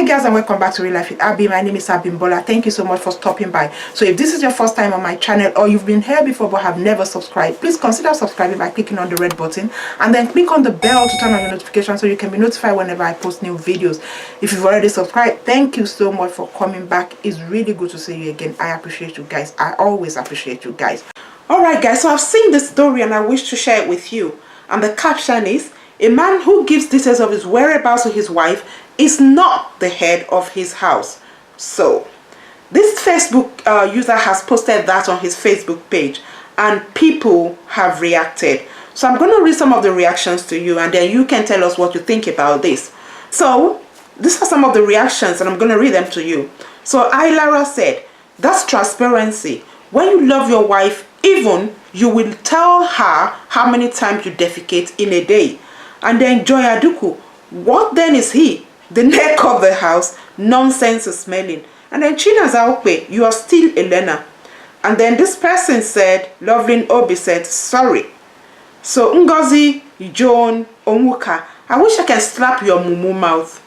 guys, and welcome back to Real Life with Abby. My name is Abimbola. Thank you so much for stopping by. So if this is your first time on my channel, or you've been here before but have never subscribed, please consider subscribing by clicking on the red button and then click on the bell to turn on your notifications so you can be notified whenever I post new videos. If you've already subscribed, thank you so much for coming back. It's really good to see you again. I appreciate you guys. I always appreciate you guys. Alright guys, so I've seen this story and I wish to share it with you. And the caption is, a man who gives details of his whereabouts to his wife is not the head of his house. So this Facebook user has posted that on his Facebook page and people have reacted. So I'm going to read some of the reactions to you and then you can tell us what you think about this. So these are some of the reactions and I'm going to read them to you. So Ilara said, that's transparency. When you love your wife, even you will tell her how many times you defecate in a day. And then Joy Aduku, what then is he? The neck of the house, nonsense is smelling. And then China Zaokwe, you are still a learner. And then this person said, Lovelin Obi said, sorry. So Ngozi Joan Onwuka, I wish I can slap your mumu mouth.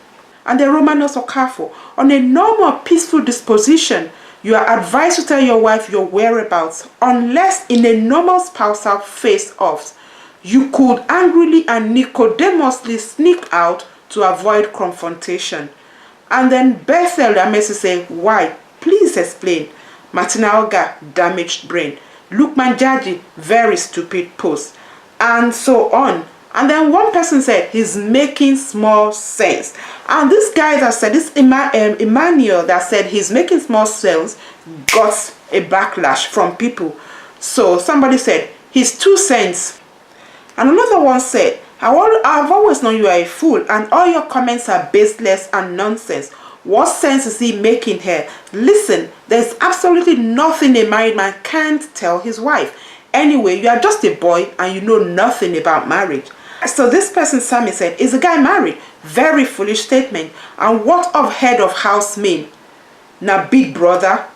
And then Romanos Okafo, on a normal peaceful disposition, you are advised to tell your wife your whereabouts, unless in a normal spousal face-off, you could angrily and Nicodemously sneak out to avoid confrontation. And then Bethel Amesi say, why? Please explain. Martina Oga, damaged brain. Lukman Jaji, very stupid post. And so on. And then one person said, he's making small sense. And this guy that said, this Emmanuel that said he's making small sense, got a backlash from people. So somebody said, he's 2 cents. And another one said, I've always known you are a fool and all your comments are baseless and nonsense. What sense is he making here? Listen, there's absolutely nothing a married man can't tell his wife. Anyway, you are just a boy and you know nothing about marriage. So this person, Sammy, said, is the guy married? Very foolish statement. And what of head of house mean? Now big brother.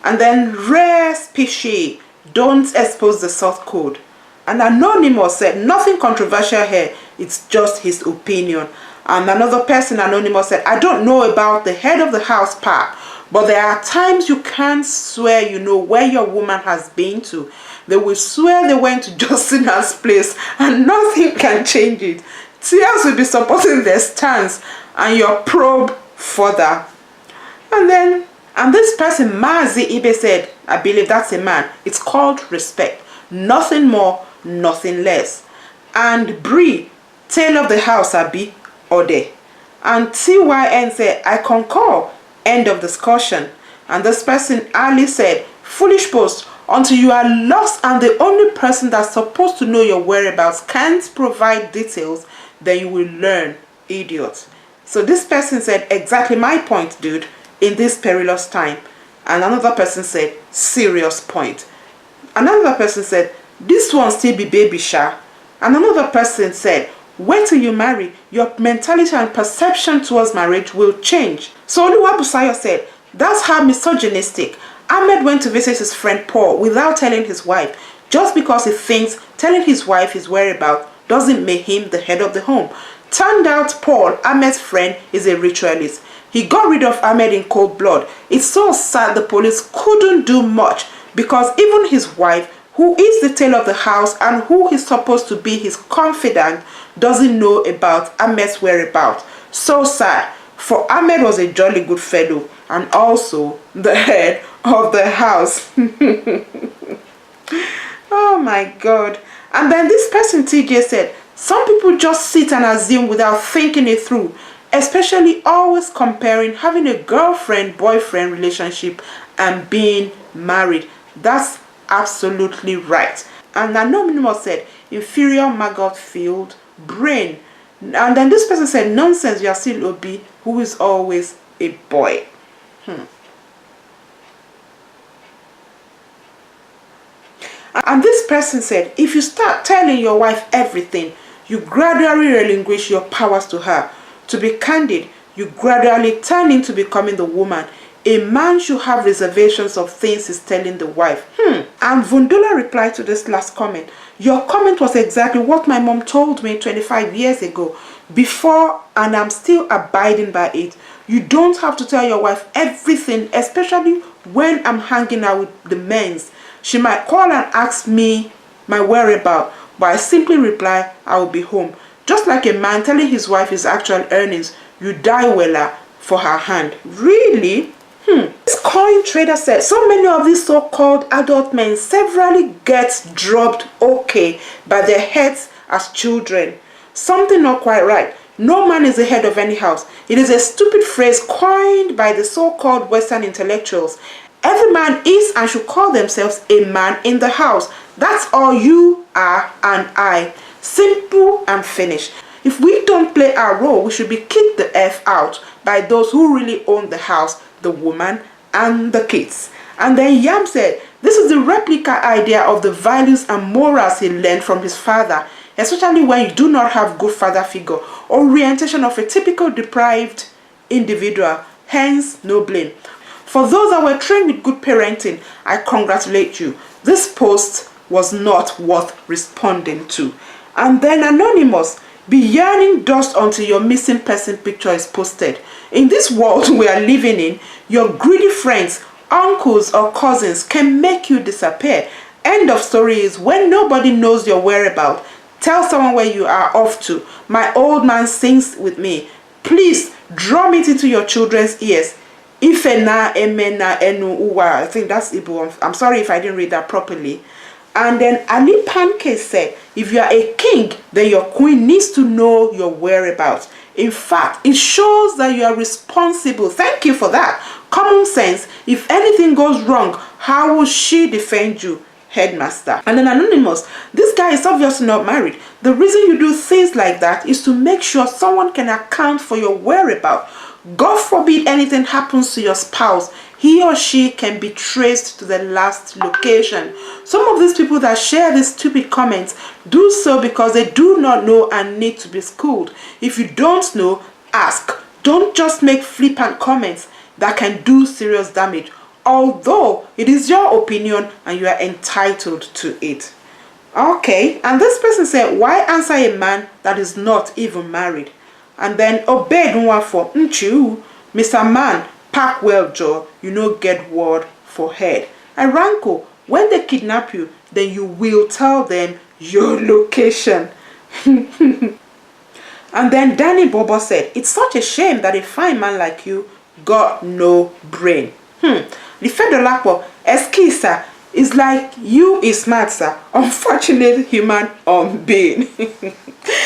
And then rare species, don't expose the source code. And Anonymous said, nothing controversial here, it's just his opinion. And another person, Anonymous, said, I don't know about the head of the house part, but there are times you can't swear you know where your woman has been to. They will swear they went to Justina's place and nothing can change it. Tears will be supporting their stance and your probe further. And this person, Mazi Ibe, said, I believe that's a man. It's called respect. Nothing more, nothing less. And Bree, tail of the house, Abi, Ode. And TYN said, I concur. End of discussion. And this person, Ali, said, foolish post. Until you are lost and the only person that's supposed to know your whereabouts can't provide details, then you will learn, idiot. So this person said, exactly my point, dude, in this perilous time. And another person said, serious point. Another person said, this one still be baby sha. And another person said, wait till you marry, your mentality and perception towards marriage will change. So Oluwabusayo said, that's how misogynistic. Ahmed went to visit his friend Paul without telling his wife, just because he thinks telling his wife his whereabouts doesn't make him the head of the home. Turned out Paul, Ahmed's friend, is a ritualist. He got rid of Ahmed in cold blood. It's so sad the police couldn't do much because even his wife, who is the tail of the house and who is supposed to be his confidant, doesn't know about Ahmed's whereabouts. So sad, for Ahmed was a jolly good fellow and also the head of the house. Oh my God. And then this person, TJ, said, some people just sit and assume without thinking it through, especially always comparing having a girlfriend-boyfriend relationship and being married. That's absolutely right. And Anonymous said, inferior maggot field brain. And then this person said, nonsense, you are still Obi, who is always a boy. And this person said, if you start telling your wife everything, you gradually relinquish your powers to her. To be candid, you gradually turn into becoming the woman. A man should have reservations of things he's telling the wife. And Vundula replied to this last comment. Your comment was exactly what my mom told me 25 years ago. Before, and I'm still abiding by it. You don't have to tell your wife everything, especially when I'm hanging out with the men's. She might call and ask me my whereabouts, but I simply reply, I will be home. Just like a man telling his wife his actual earnings, you die weller for her hand. Really? This coin trader said, so many of these so-called adult men severally get dropped okay by their heads as children. Something not quite right. No man is the head of any house. It is a stupid phrase coined by the so-called Western intellectuals. Every man is and should call themselves a man in the house. That's all you are and I. Simple and finished. If we don't play our role, we should be kicked the F out by those who really own the house, the woman and the kids. And then Yam said, this is the replica idea of the values and morals he learned from his father, especially when you do not have good father figure, orientation of a typical deprived individual, hence no blame. For those that were trained with good parenting, I congratulate you. This post was not worth responding to. And then Anonymous, be yearning dust until your missing person picture is posted. In this world we are living in, your greedy friends, uncles or cousins can make you disappear. End of story is when nobody knows your whereabouts, tell someone where you are off to. My old man sings with me. Please drum it into your children's ears. Ifena emena enu uwa. I think that's Igbo. I'm sorry if I didn't read that properly. And then Ali Pancake said, if you are a king, then your queen needs to know your whereabouts. In fact, it shows that you are responsible. Thank you for that. Common sense. If anything goes wrong, how will she defend you? Headmaster. And then Anonymous, this guy is obviously not married. The reason you do things like that is to make sure someone can account for your whereabouts. God forbid anything happens to your spouse, he or she can be traced to the last location. Some of these people that share these stupid comments do so because they do not know and need to be schooled. If you don't know, ask. Don't just make flippant comments that can do serious damage, although it is your opinion and you are entitled to it. Okay, and this person said, why answer a man that is not even married? And then Obed Nwafo, Nchu, Mr. Man, pack well jaw, you know get word for head. And Ranko, when they kidnap you, then you will tell them your location. And then Danny Bobo said, it's such a shame that a fine man like you got no brain. The Fedolapo, Eskisa, is like you is smart, sir. Unfortunate human being.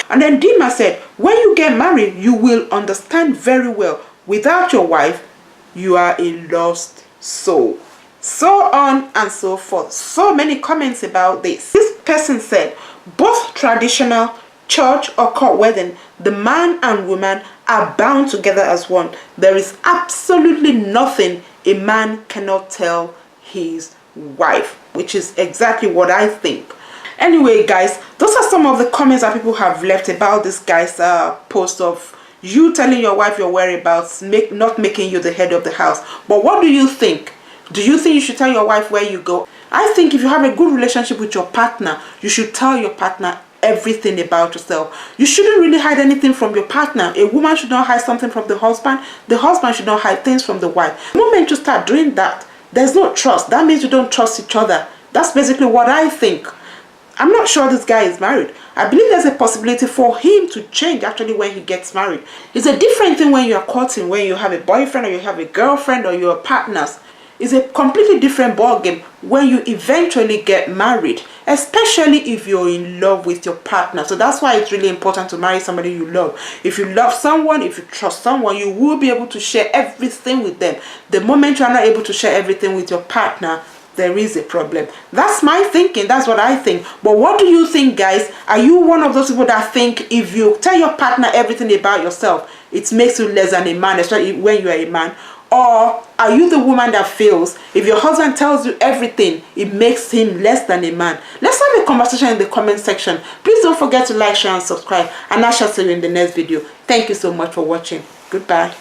And then Dima said, when you get married, you will understand very well. Without your wife, you are a lost soul. So on and so forth. So many comments about this. This person said, both traditional church or court wedding, the man and woman are bound together as one. There is absolutely nothing a man cannot tell his wife, which is exactly what I think. Anyway, guys, those are some of the comments that people have left about this guy's post of you telling your wife your whereabouts, not making you the head of the house. But what do you think? Do you think you should tell your wife where you go? I think if you have a good relationship with your partner, you should tell your partner everything about yourself. You shouldn't really hide anything from your partner. A woman should not hide something from the husband should not hide things from the wife. The moment you start doing that, there's no trust. That means you don't trust each other. That's basically what I think. I'm not sure this guy is married. I believe there's a possibility for him to change actually when he gets married. It's a different thing when you're courting, when you have a boyfriend or you have a girlfriend or you're partners. It's a completely different ballgame when you eventually get married, especially if you're in love with your partner. So that's why it's really important to marry somebody you love. If you love someone, if you trust someone, you will be able to share everything with them. The moment you are not able to share everything with your partner, there is a problem. That's my thinking. That's what I think. But what do you think, guys? Are you one of those people that think if you tell your partner everything about yourself, it makes you less than a man, especially when you are a man? Or are you the woman that feels if your husband tells you everything, it makes him less than a man? Let's have a conversation in the comment section. Please don't forget to like, share, and subscribe. And I shall see you in the next video. Thank you so much for watching. Goodbye.